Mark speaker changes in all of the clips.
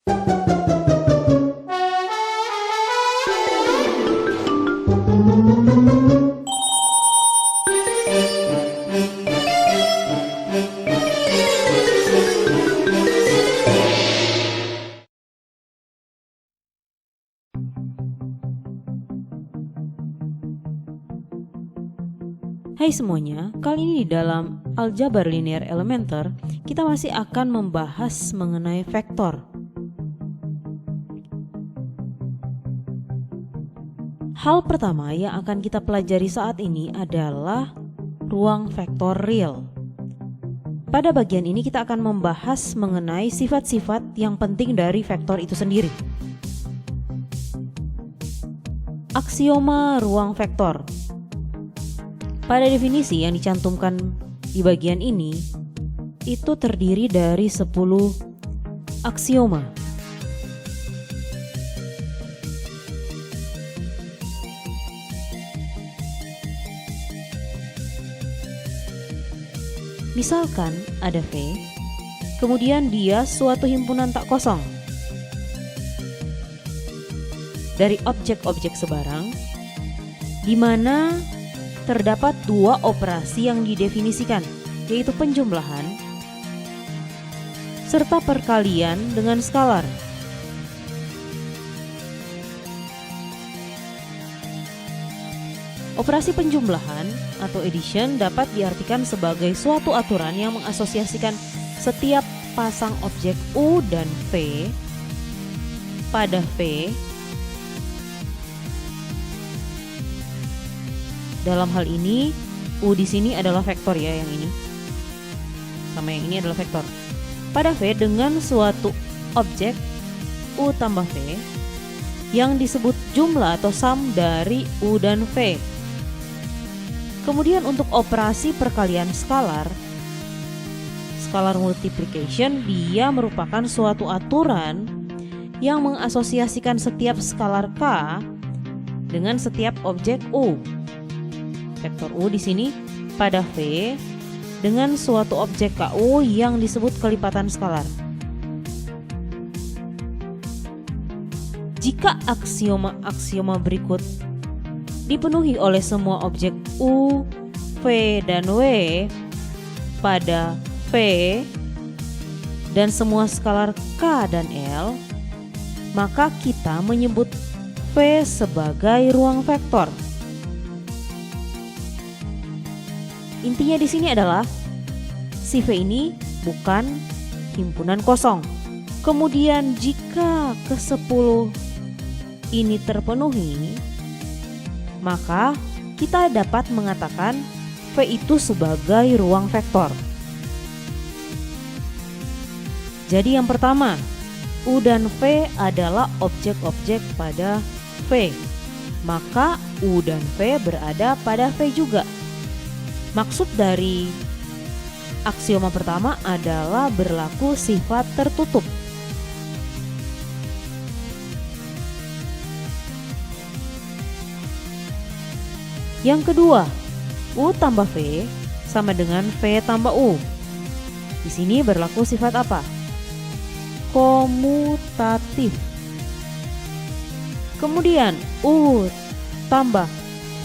Speaker 1: Hai semuanya, kali ini di dalam Aljabar Linear Elementer kita masih akan membahas mengenai vektor. Hal pertama yang akan kita pelajari saat ini adalah ruang vektor real. Pada bagian ini kita akan membahas mengenai sifat-sifat yang penting dari vektor itu sendiri. Aksioma ruang vektor. Pada definisi yang dicantumkan di bagian ini, itu terdiri dari 10 aksioma. Misalkan ada V, kemudian dia suatu himpunan tak kosong dari objek-objek sebarang, di mana terdapat dua operasi yang didefinisikan, yaitu penjumlahan serta perkalian dengan skalar. Operasi penjumlahan atau addition dapat diartikan sebagai suatu aturan yang mengasosiasikan setiap pasang objek U dan V pada V. Dalam hal ini, U di sini adalah vektor ya, yang ini. Sama yang ini adalah vektor. Pada V dengan suatu objek U tambah V yang disebut jumlah atau sum dari U dan V. Kemudian untuk operasi perkalian skalar, scalar multiplication, dia merupakan suatu aturan yang mengasosiasikan setiap skalar K dengan setiap objek U. Vektor U di sini pada V dengan suatu objek KU yang disebut kelipatan skalar. Jika aksioma-aksioma berikut dipenuhi oleh semua objek U, V, dan W pada V dan semua skalar K dan L, maka kita menyebut V sebagai ruang vektor. Intinya di sini adalah si V ini bukan himpunan kosong. Kemudian jika ke-10 ini terpenuhi, maka kita dapat mengatakan V itu sebagai ruang vektor. Jadi yang pertama, U dan V adalah objek-objek pada V. Maka U dan V berada pada V juga. Maksud dari aksioma pertama adalah berlaku sifat tertutup. Yang kedua, U tambah V sama dengan V tambah U. Di sini berlaku sifat apa? Komutatif. Kemudian U tambah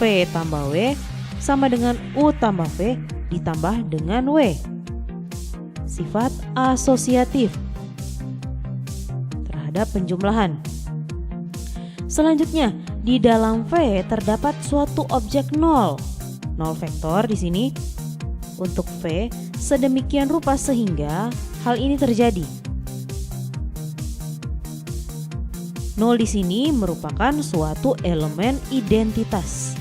Speaker 1: V tambah W sama dengan U tambah V ditambah dengan W. Sifat asosiatif terhadap penjumlahan. Selanjutnya, di dalam V terdapat suatu objek 0. 0 vektor di sini untuk V sedemikian rupa sehingga hal ini terjadi. 0 di sini merupakan suatu elemen identitas.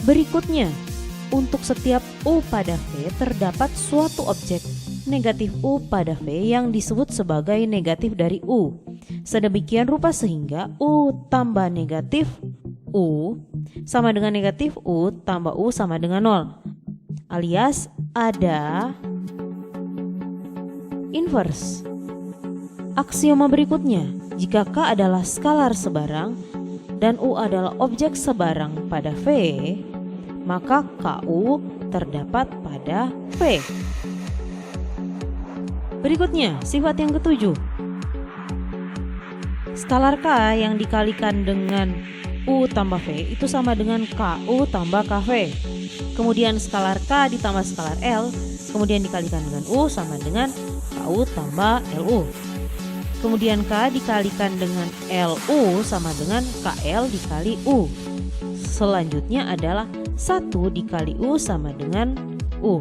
Speaker 1: Berikutnya, untuk setiap U pada V terdapat suatu objek negatif U pada V yang disebut sebagai negatif dari U. Sedemikian rupa sehingga U tambah negatif U sama dengan negatif U tambah U sama dengan 0. Alias ada inverse. Aksioma berikutnya, jika K adalah skalar sebarang dan U adalah objek sebarang pada V, maka KU terdapat pada V. Berikutnya, sifat yang ketujuh. Skalar K yang dikalikan dengan U tambah V itu sama dengan KU tambah KV. Kemudian skalar K ditambah skalar L, kemudian dikalikan dengan U sama dengan KU tambah LU. Kemudian K dikalikan dengan LU sama dengan KL dikali U. Selanjutnya adalah 1 dikali U sama dengan U.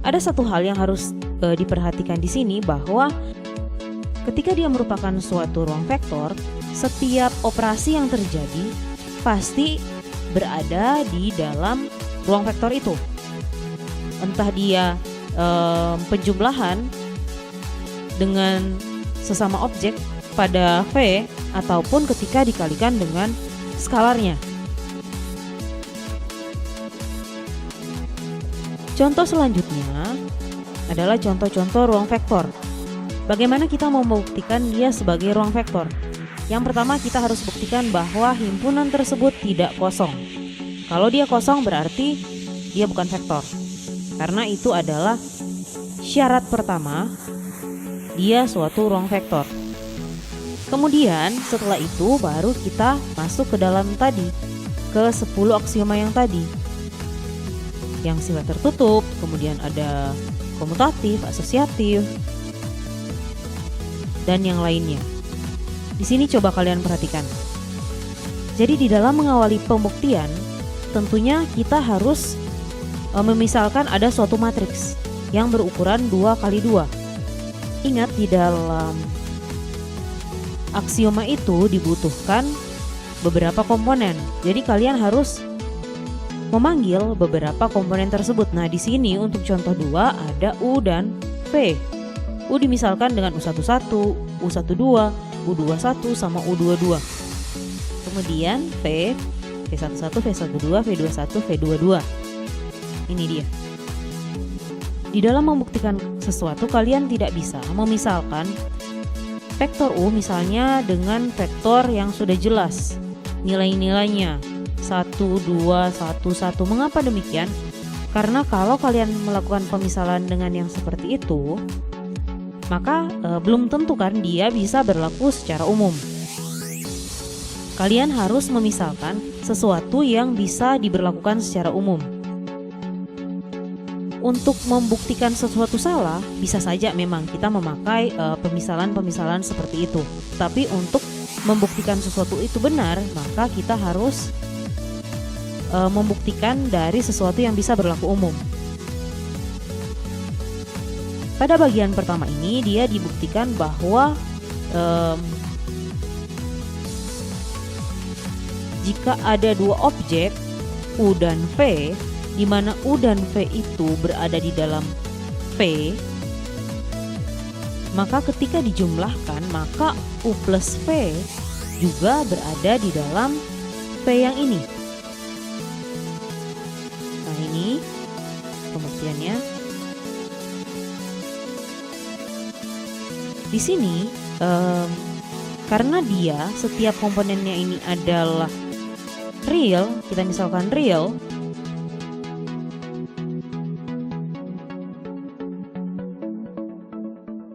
Speaker 1: Ada satu hal yang harus diperhatikan di sini, bahwa ketika dia merupakan suatu ruang vektor, setiap operasi yang terjadi pasti berada di dalam ruang vektor itu. Entah dia penjumlahan dengan sesama objek pada V ataupun ketika dikalikan dengan skalarnya. Contoh selanjutnya adalah contoh-contoh ruang vektor. Bagaimana kita mau membuktikan dia sebagai ruang vektor? Yang pertama, kita harus buktikan bahwa himpunan tersebut tidak kosong. Kalau dia kosong berarti dia bukan vektor. Karena itu adalah syarat pertama dia suatu ruang vektor. Kemudian setelah itu baru kita masuk ke dalam tadi, ke 10 aksioma yang tadi. Yang sifat tertutup, kemudian ada komutatif, asosiatif, dan yang lainnya. Di sini coba kalian perhatikan. Jadi di dalam mengawali pembuktian, tentunya kita harus memisalkan ada suatu matriks yang berukuran 2x2. Ingat, di dalam aksioma itu dibutuhkan beberapa komponen. Jadi kalian harus memanggil beberapa komponen tersebut. Nah, di sini untuk contoh 2 ada U dan V. U dimisalkan dengan U11, U12, U21 sama U22. Kemudian V, V11, V12, V21, V22. Ini dia. Di dalam membuktikan sesuatu, kalian tidak bisa memisalkan vektor U misalnya dengan vektor yang sudah jelas nilai-nilainya 1, 2, 1, 1. Mengapa demikian? Karena kalau kalian melakukan pemisalan dengan yang seperti itu, maka belum tentu kan dia bisa berlaku secara umum. Kalian harus memisalkan sesuatu yang bisa diberlakukan secara umum. Untuk membuktikan sesuatu salah, bisa saja memang kita memakai pemisalan-pemisalan seperti itu. Tapi untuk membuktikan sesuatu itu benar, maka kita harus membuktikan dari sesuatu yang bisa berlaku umum. Pada bagian pertama ini dia dibuktikan bahwa jika ada dua objek U dan V, di mana U dan V itu berada di dalam V, maka ketika dijumlahkan maka U plus V juga berada di dalam V yang ini. Nah, ini pembuktiannya. Di sini karena dia setiap komponennya ini adalah real, kita misalkan real,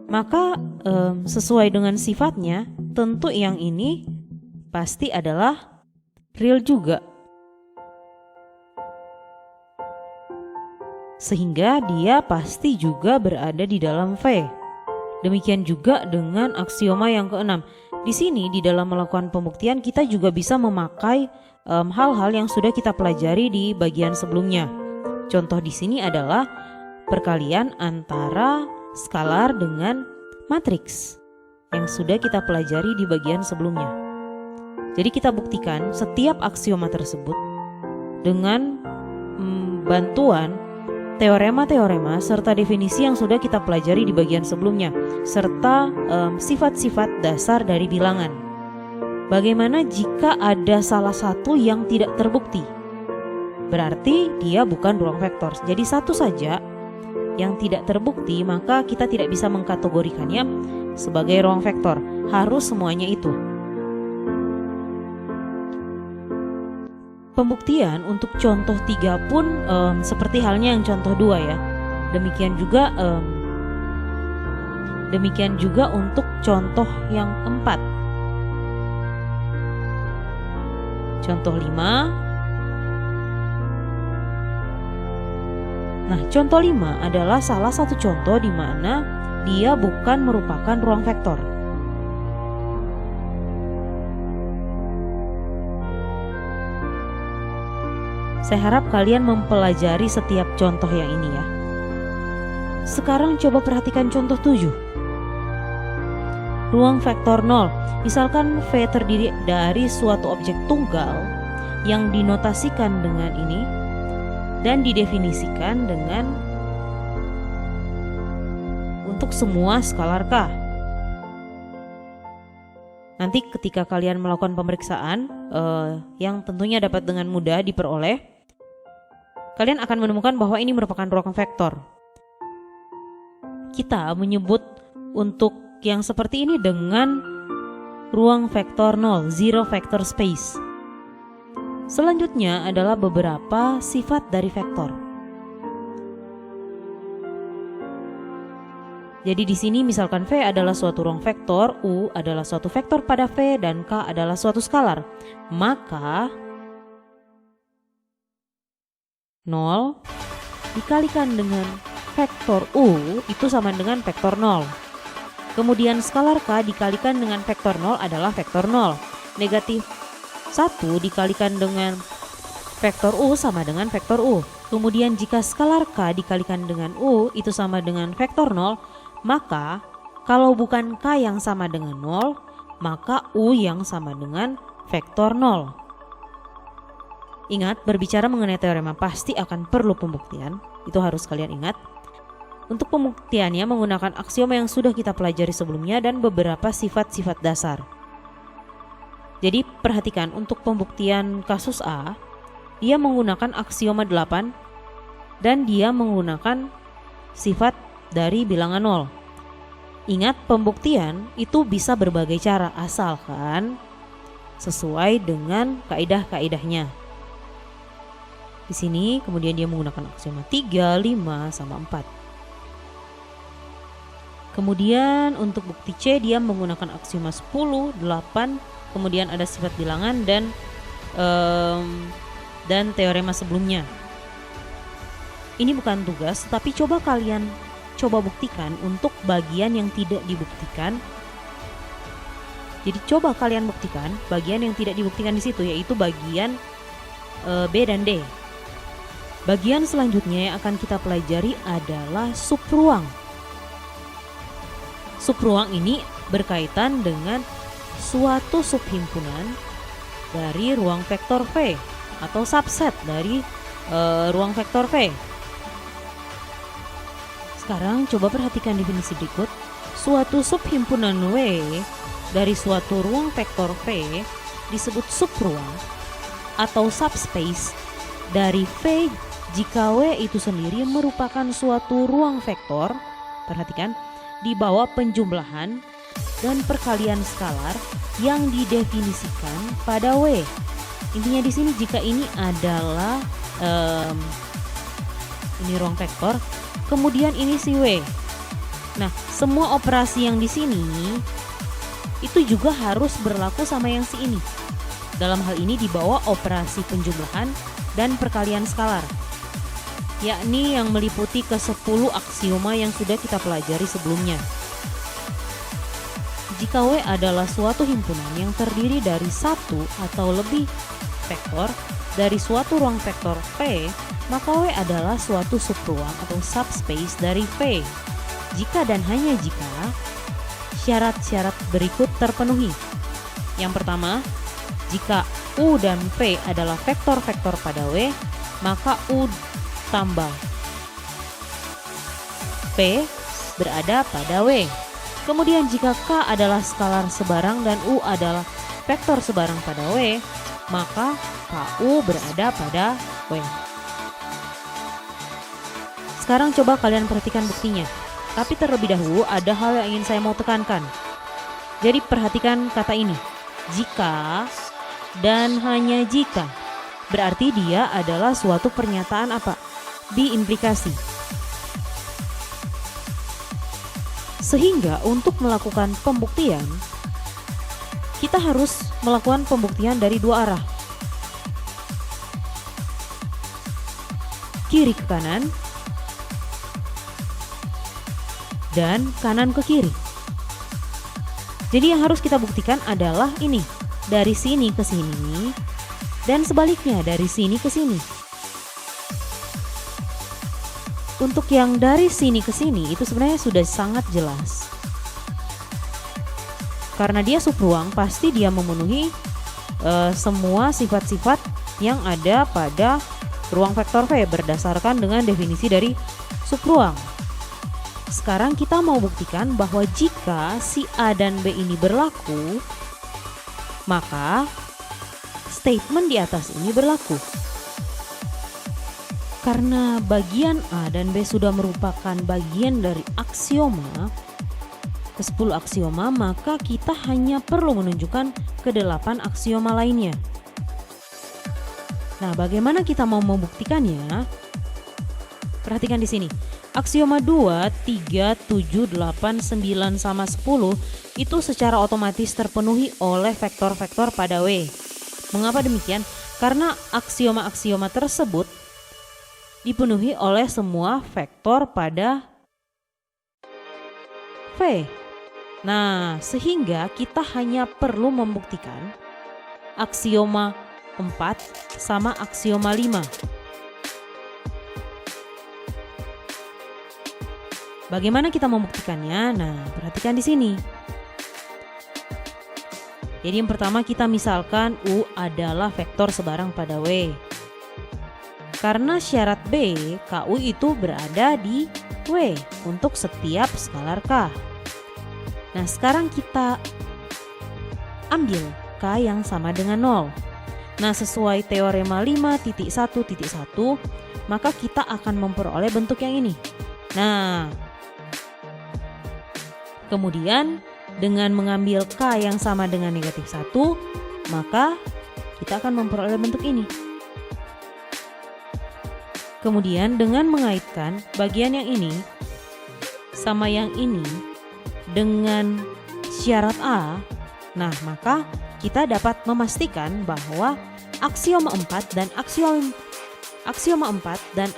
Speaker 1: maka sesuai dengan sifatnya, tentu yang ini pasti adalah real juga. Sehingga dia pasti juga berada di dalam V. Demikian juga dengan aksioma yang keenam. Di sini di dalam melakukan pembuktian kita juga bisa memakai hal-hal yang sudah kita pelajari di bagian sebelumnya. Contoh di sini adalah perkalian antara skalar dengan matriks yang sudah kita pelajari di bagian sebelumnya. Jadi kita buktikan setiap aksioma tersebut dengan bantuan teorema-teorema serta definisi yang sudah kita pelajari di bagian sebelumnya, serta sifat-sifat dasar dari bilangan. Bagaimana jika ada salah satu yang tidak terbukti? Berarti dia bukan ruang vektor. Jadi satu saja yang tidak terbukti, maka kita tidak bisa mengkategorikannya sebagai ruang vektor. Harus semuanya itu. pembuktian untuk contoh 3 pun seperti halnya yang contoh 2 ya. Demikian juga untuk contoh yang 4. Contoh 5. Nah, contoh 5 adalah salah satu contoh di mana dia bukan merupakan ruang vektor. Saya harap kalian mempelajari setiap contoh yang ini ya. Sekarang coba perhatikan contoh 7. Ruang vektor 0. Misalkan V terdiri dari suatu objek tunggal yang dinotasikan dengan ini dan didefinisikan dengan untuk semua skalar K. Nanti ketika kalian melakukan pemeriksaan yang tentunya dapat dengan mudah diperoleh, kalian akan menemukan bahwa ini merupakan ruang vektor. Kita menyebut untuk yang seperti ini dengan ruang vektor 0, zero vector space. Selanjutnya adalah beberapa sifat dari vektor. Jadi di sini misalkan V adalah suatu ruang vektor, U adalah suatu vektor pada V, dan K adalah suatu skalar. Maka 0 dikalikan dengan vektor U itu sama dengan vektor 0. Kemudian skalar K dikalikan dengan vektor 0 adalah vektor 0. Negatif 1 dikalikan dengan vektor U sama dengan vektor U. Kemudian jika skalar K dikalikan dengan U itu sama dengan vektor 0, maka kalau bukan K yang sama dengan 0, maka U yang sama dengan vektor 0. Ingat, berbicara mengenai teorema pasti akan perlu pembuktian. Itu harus kalian ingat. Untuk pembuktiannya menggunakan aksioma yang sudah kita pelajari sebelumnya dan beberapa sifat-sifat dasar. Jadi perhatikan, untuk pembuktian kasus A, dia menggunakan aksioma 8 dan dia menggunakan sifat dari bilangan 0. Ingat, pembuktian itu bisa berbagai cara asalkan sesuai dengan kaidah-kaidahnya. Di sini kemudian dia menggunakan aksioma 3, 5, sama 4. Kemudian untuk bukti C dia menggunakan aksioma 10, 8, kemudian ada sifat bilangan dan teorema sebelumnya. Ini bukan tugas, tapi coba kalian buktikan untuk bagian yang tidak dibuktikan. Jadi coba kalian buktikan bagian yang tidak dibuktikan di situ, yaitu bagian B dan D. Bagian selanjutnya yang akan kita pelajari adalah subruang. Subruang ini berkaitan dengan suatu subhimpunan dari ruang vektor V atau subset dari ruang vektor V. Sekarang coba perhatikan definisi berikut. Suatu subhimpunan W dari suatu ruang vektor V disebut subruang atau subspace dari V jika W itu sendiri merupakan suatu ruang vektor. Perhatikan, di bawah penjumlahan dan perkalian skalar yang didefinisikan pada W. Intinya di sini jika ini adalah ini ruang vektor, kemudian ini si W. Nah, semua operasi yang di sini itu juga harus berlaku sama yang si ini. Dalam hal ini di bawah operasi penjumlahan dan perkalian skalar, yakni yang meliputi ke-10 aksioma yang sudah kita pelajari sebelumnya. Jika W adalah suatu himpunan yang terdiri dari satu atau lebih vektor dari suatu ruang vektor V, maka W adalah suatu subruang atau subspace dari V. Jika dan hanya jika syarat-syarat berikut terpenuhi. Yang pertama, jika U dan V adalah vektor-vektor pada W, maka U tambah P berada pada W. Kemudian jika K adalah skalar sebarang dan U adalah vektor sebarang pada W, maka KU berada pada W. Sekarang coba kalian perhatikan buktinya. Tapi terlebih dahulu ada hal yang ingin saya mau tekankan. Jadi perhatikan kata ini, jika dan hanya jika. Berarti dia adalah suatu pernyataan apa? Biimplikasi. Sehingga untuk melakukan pembuktian, kita harus melakukan pembuktian dari dua arah. Kiri ke kanan dan kanan ke kiri. Jadi yang harus kita buktikan adalah ini, dari sini ke sini dan sebaliknya dari sini ke sini. Untuk yang dari sini ke sini itu sebenarnya sudah sangat jelas. Karena dia subruang, pasti dia memenuhi semua sifat-sifat yang ada pada ruang vektor V berdasarkan dengan definisi dari subruang. Sekarang kita mau buktikan bahwa jika si A dan B ini berlaku, maka statement di atas ini berlaku. Karena bagian A dan B sudah merupakan bagian dari aksioma, ke-10 aksioma, maka kita hanya perlu menunjukkan ke-8 aksioma lainnya. Nah, bagaimana kita mau membuktikannya? Perhatikan di sini. Aksioma 2, 3, 7, 8, 9, sama 10 itu secara otomatis terpenuhi oleh vektor-vektor pada W. Mengapa demikian? Karena aksioma-aksioma tersebut dipenuhi oleh semua vektor pada V. Nah, sehingga kita hanya perlu membuktikan aksioma 4 sama aksioma 5. Bagaimana kita membuktikannya? Nah, perhatikan di sini. Jadi yang pertama kita misalkan U adalah vektor sebarang pada W. Karena syarat B, KU itu berada di W untuk setiap skalar K. Nah, sekarang kita ambil K yang sama dengan 0. Nah, sesuai teorema 5.1.1, maka kita akan memperoleh bentuk yang ini. Nah, kemudian dengan mengambil K yang sama dengan -1, maka kita akan memperoleh bentuk ini. Kemudian dengan mengaitkan bagian yang ini sama yang ini dengan syarat A, nah maka kita dapat memastikan bahwa aksioma 4 dan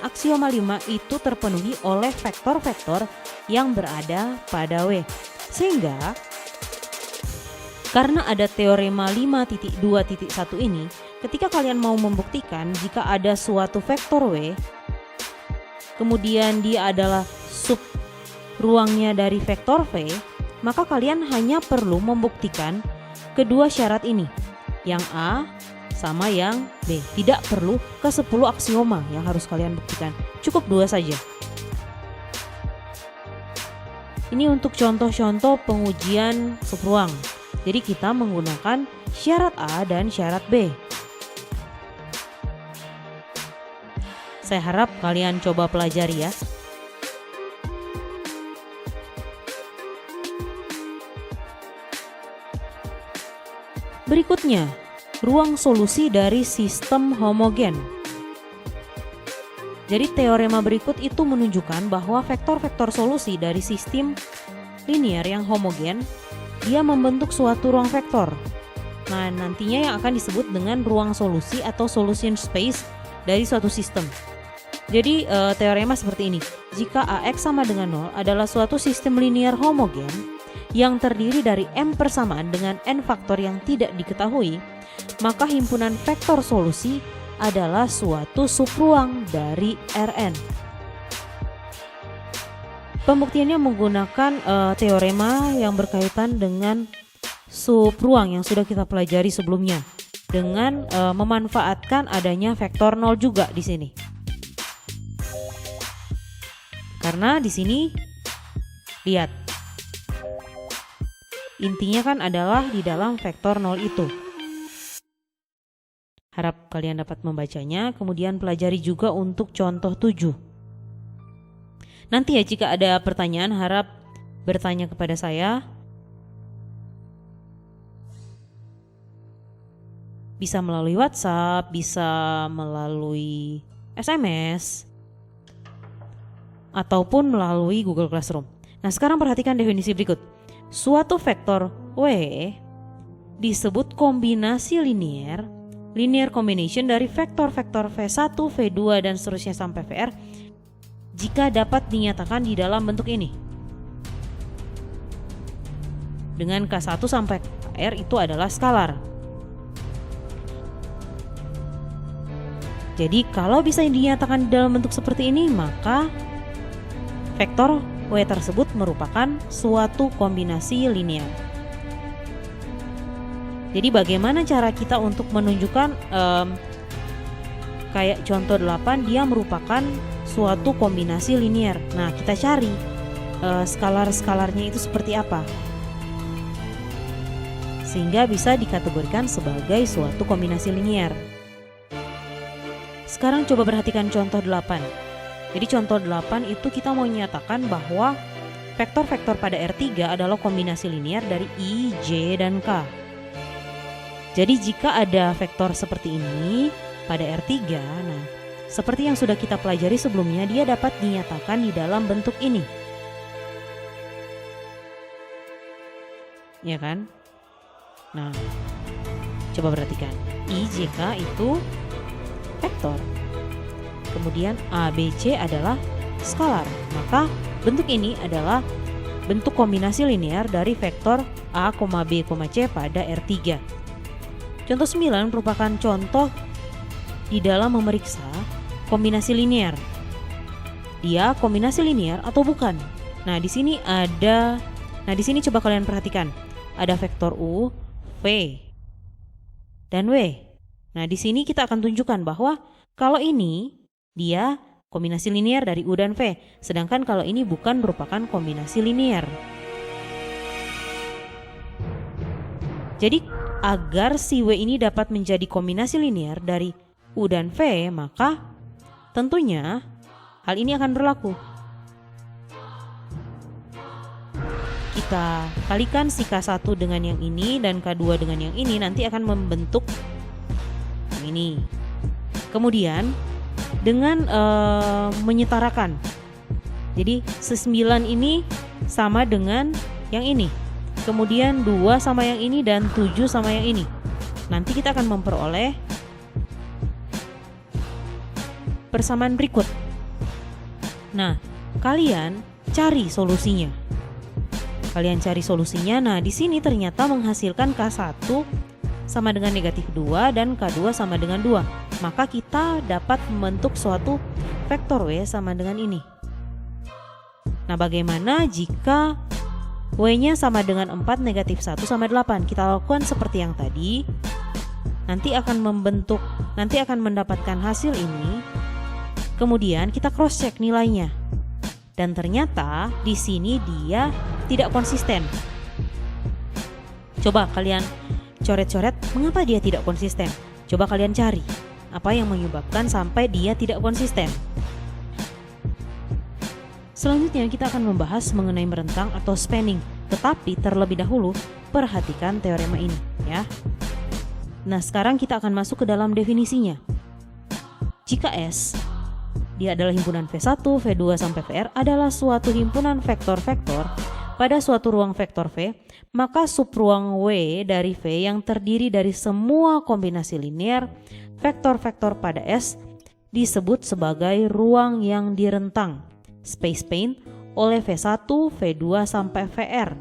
Speaker 1: aksioma 5 itu terpenuhi oleh vektor-vektor yang berada pada W. Sehingga karena ada teorema 5.2.1 ini, ketika kalian mau membuktikan jika ada suatu vektor W, kemudian dia adalah sub ruangnya dari vektor V, maka kalian hanya perlu membuktikan kedua syarat ini, yang A sama yang B. Tidak perlu ke-10 aksioma yang harus kalian buktikan, cukup 2 saja. Ini untuk contoh-contoh pengujian subruang. Jadi kita menggunakan syarat A dan syarat B. Saya harap kalian coba pelajari ya. Berikutnya, ruang solusi dari sistem homogen. Jadi teorema berikut itu menunjukkan bahwa vektor-vektor solusi dari sistem linear yang homogen, dia membentuk suatu ruang vektor. Nah, nantinya yang akan disebut dengan ruang solusi atau solution space dari suatu sistem. Jadi teorema seperti ini. Jika AX sama dengan 0 adalah suatu sistem linear homogen yang terdiri dari M persamaan dengan N faktor yang tidak diketahui, maka himpunan vektor solusi adalah suatu subruang dari Rn. Pembuktiannya menggunakan teorema yang berkaitan dengan subruang yang sudah kita pelajari sebelumnya, dengan memanfaatkan adanya vektor 0 juga di sini. Karena di sini lihat, intinya kan adalah di dalam vektor 0 itu. Harap kalian dapat membacanya, kemudian pelajari juga untuk contoh 7. Nanti ya jika ada pertanyaan harap bertanya kepada saya. Bisa melalui WhatsApp, bisa melalui SMS, ataupun melalui Google Classroom. Nah, sekarang perhatikan definisi berikut. Suatu vektor W disebut kombinasi linear combination dari vektor-vektor V1, V2, dan seterusnya sampai VR jika dapat dinyatakan di dalam bentuk ini. Dengan K1 sampai KR itu adalah skalar. Jadi kalau bisa dinyatakan di dalam bentuk seperti ini, maka vektor W tersebut merupakan suatu kombinasi linear. Jadi bagaimana cara kita untuk menunjukkan kayak contoh 8 dia merupakan suatu kombinasi linear. Nah, kita cari skalar-skalarnya itu seperti apa, sehingga bisa dikategorikan sebagai suatu kombinasi linear. Sekarang coba perhatikan contoh 8. Jadi contoh 8 itu kita mau menyatakan bahwa vektor-vektor pada R3 adalah kombinasi linear dari I, J, dan K. Jadi jika ada vektor seperti ini pada R3, nah seperti yang sudah kita pelajari sebelumnya, dia dapat dinyatakan di dalam bentuk ini. Ya kan? Nah, coba perhatikan. I, J, K itu vektor. Kemudian A, B, C adalah skalar. Maka bentuk ini adalah bentuk kombinasi linear dari vektor A, B, C pada R3. Contoh 9 merupakan contoh di dalam memeriksa kombinasi linear. Dia kombinasi linear atau bukan? Nah, di sini coba kalian perhatikan. Ada vektor U, V, dan W. Nah, di sini kita akan tunjukkan bahwa kalau ini dia kombinasi linear dari U dan V, sedangkan kalau ini bukan merupakan kombinasi linear. Jadi agar si W ini dapat menjadi kombinasi linear dari U dan V, maka tentunya hal ini akan berlaku. Kita kalikan si K1 dengan yang ini dan K2 dengan yang ini, nanti akan membentuk yang ini. Kemudian dengan menyetarakan, jadi 9 ini sama dengan yang ini, kemudian 2 sama yang ini, dan 7 sama yang ini. Nanti kita akan memperoleh persamaan berikut. Nah, kalian cari solusinya. Nah, di sini ternyata menghasilkan K1 sama dengan negatif 2 dan K2 sama dengan 2. Maka kita dapat membentuk suatu vektor W sama dengan ini. Nah, bagaimana jika W-nya sama dengan 4, negatif 1 sama 8? Kita lakukan seperti yang tadi. Nanti akan mendapatkan hasil ini. Kemudian kita cross check nilainya. Dan ternyata di sini dia tidak konsisten. Coba kalian coret-coret mengapa dia tidak konsisten. Coba kalian cari apa yang menyebabkan sampai dia tidak konsisten. Selanjutnya kita akan membahas mengenai merentang atau spanning. Tetapi terlebih dahulu perhatikan teorema ini ya. Nah, sekarang kita akan masuk ke dalam definisinya. Jika S dia adalah himpunan V1, V2 sampai VR adalah suatu himpunan vektor-vektor pada suatu ruang vektor V, maka subruang W dari V yang terdiri dari semua kombinasi linear vektor-vektor pada S disebut sebagai ruang yang direntang space pane oleh V1, V2 sampai VR,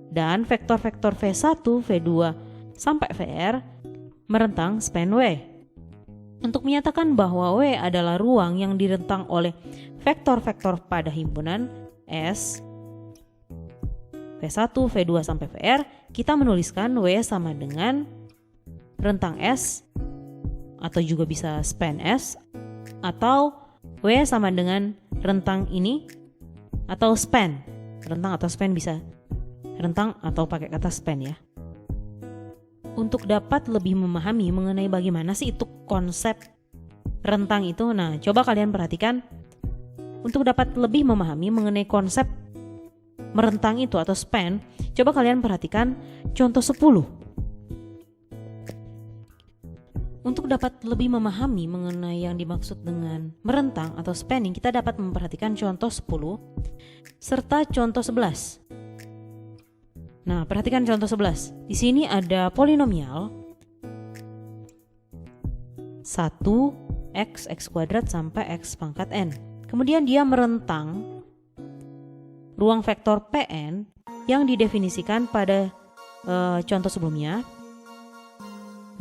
Speaker 1: dan vektor-vektor V1, V2 sampai VR merentang span W. Untuk menyatakan bahwa W adalah ruang yang direntang oleh vektor-vektor pada himpunan S V1, V2 sampai VR, kita menuliskan W sama dengan rentang S, atau juga bisa span S, atau W sama dengan rentang ini, atau span. Rentang atau span bisa rentang atau pakai kata span ya. Untuk dapat lebih memahami mengenai bagaimana sih itu konsep rentang itu, nah coba kalian perhatikan. Untuk dapat lebih memahami mengenai konsep merentang itu atau span, coba kalian perhatikan contoh 10. Untuk dapat lebih memahami mengenai yang dimaksud dengan merentang atau spanning, kita dapat memperhatikan contoh 10 serta contoh 11. Nah, perhatikan contoh 11. Di sini ada polinomial 1 x kuadrat sampai x pangkat n. Kemudian dia merentang ruang vektor Pn yang didefinisikan pada contoh sebelumnya.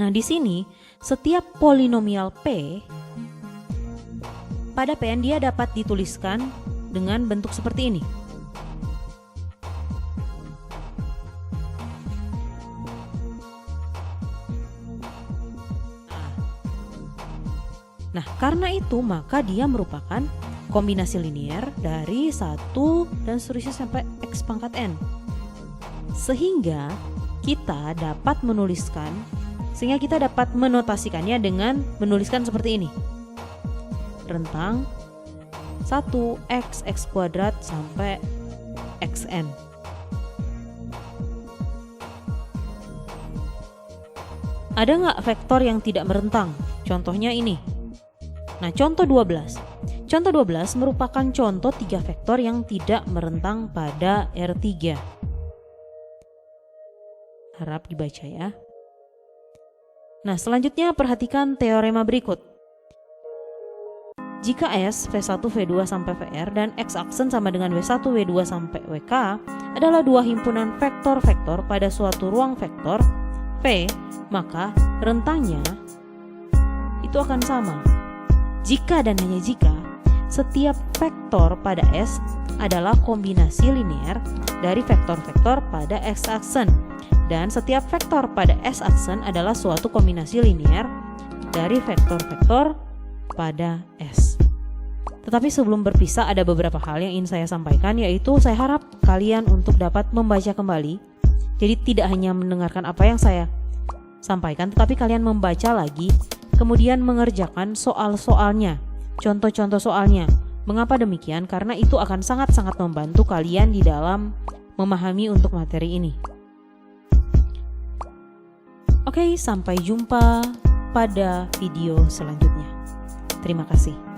Speaker 1: Nah, di sini setiap polinomial P pada Pn dia dapat dituliskan dengan bentuk seperti ini. Nah, karena itu maka dia merupakan kombinasi linear dari 1 dan seterusnya sampai x pangkat n. Sehingga kita dapat menotasikannya dengan menuliskan seperti ini. Rentang 1x kuadrat sampai xn. Ada nggak vektor yang tidak merentang? Contohnya ini. Nah, contoh 12. Contoh 12 merupakan contoh 3 vektor yang tidak merentang pada R3. Harap dibaca ya. Nah, selanjutnya perhatikan teorema berikut. Jika S, V1, V2 sampai Vr dan X aksen sama dengan W1, W2 sampai WK adalah dua himpunan vektor-vektor pada suatu ruang vektor V, maka rentangnya itu akan sama. Jika dan hanya jika setiap vektor pada S adalah kombinasi linear dari vektor-vektor pada X aksen dan setiap vektor pada S aksen adalah suatu kombinasi linear dari vektor-vektor pada S. Tetapi sebelum berpisah ada beberapa hal yang ingin saya sampaikan, yaitu saya harap kalian untuk dapat membaca kembali. Jadi tidak hanya mendengarkan apa yang saya sampaikan, tetapi kalian membaca lagi, kemudian mengerjakan soal-soalnya, contoh-contoh soalnya. Mengapa demikian? Karena itu akan sangat-sangat membantu kalian di dalam memahami untuk materi ini. Oke, sampai jumpa pada video selanjutnya. Terima kasih.